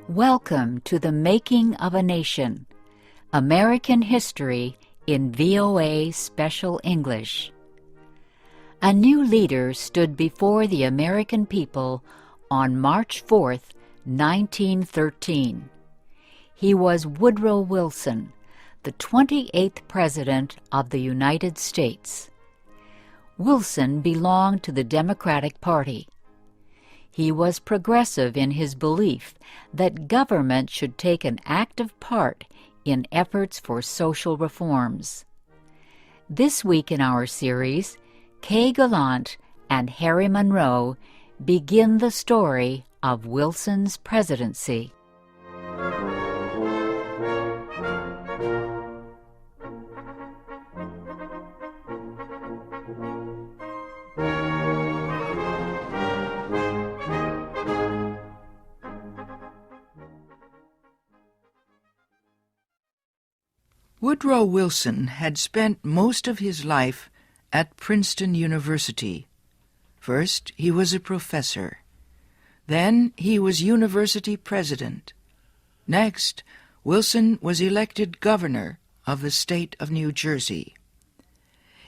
Welcome to the Making of a Nation, American History in VOA Special English. A new leader stood before the American people on March 4th, 1913. He was Woodrow Wilson, the 28th President of the United States. Wilson belonged to the Democratic Party. He was progressive in his belief that government should take an active part in efforts for social reforms. This week in our series, Kay Gallant and Harry Monroe begin the story of Wilson's presidency. Woodrow Wilson had spent most of his life at Princeton University. First, he was a professor. Then he was university president. Next, Wilson was elected governor of the state of New Jersey.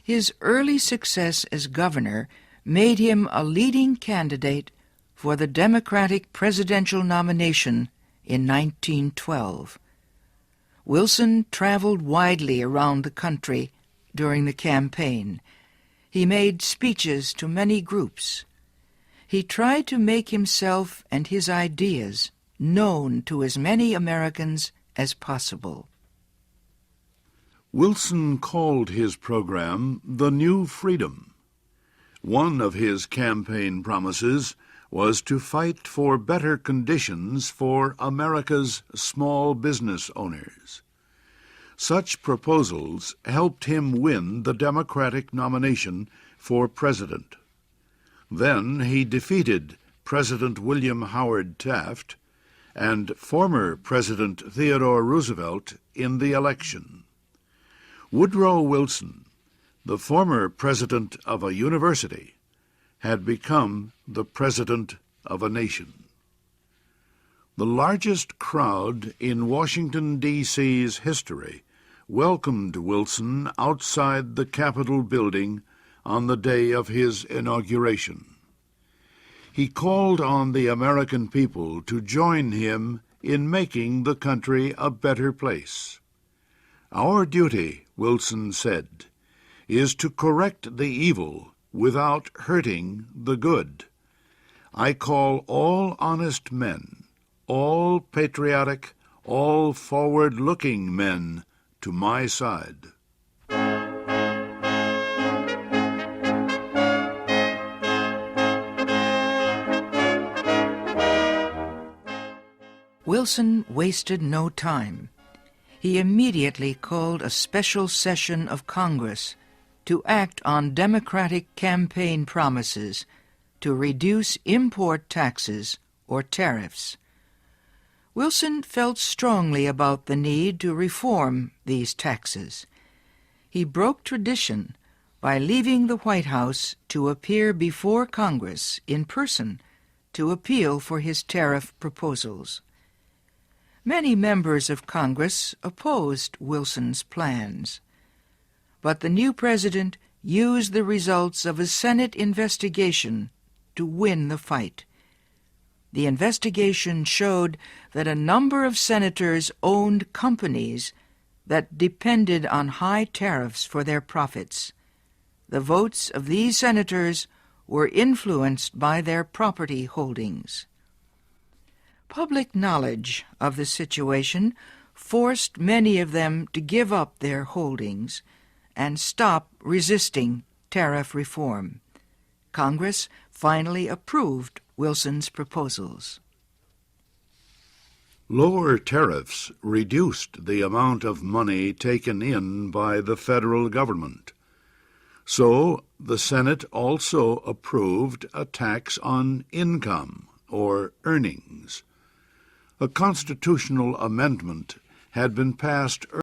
His early success as governor made him a leading candidate for the Democratic presidential nomination in 1912. Wilson traveled widely around the country during the campaign. He made speeches to many groups. He tried to make himself and his ideas known to as many Americans as possible. Wilson called his program The New Freedom. One of his campaign promises was to fight for better conditions for America's small business owners. Such proposals helped him win the Democratic nomination for president. Then he defeated President William Howard Taft and former President Theodore Roosevelt in the election. Woodrow Wilson, the former president of a university, had become the president of a nation. The largest crowd in Washington, D.C.'s history welcomed Wilson outside the Capitol building on the day of his inauguration. He called on the American people to join him in making the country a better place. "Our duty," Wilson said, "is to correct the evil without hurting the good. I call all honest men, all patriotic, all forward-looking men to my side." Wilson wasted no time. He immediately called a special session of Congress to act on Democratic campaign promises to reduce import taxes or tariffs. Wilson felt strongly about the need to reform these taxes. He broke tradition by leaving the White House to appear before Congress in person to appeal for his tariff proposals. Many members of Congress opposed Wilson's plans, but the new president used the results of a Senate investigation to win the fight. The investigation showed that a number of senators owned companies that depended on high tariffs for their profits. The votes of these senators were influenced by their property holdings. Public knowledge of the situation forced many of them to give up their holdings and stop resisting tariff reform. Congress finally approved Wilson's proposals. Lower tariffs reduced the amount of money taken in by the federal government. So the Senate also approved a tax on income or earnings. A constitutional amendment had been passed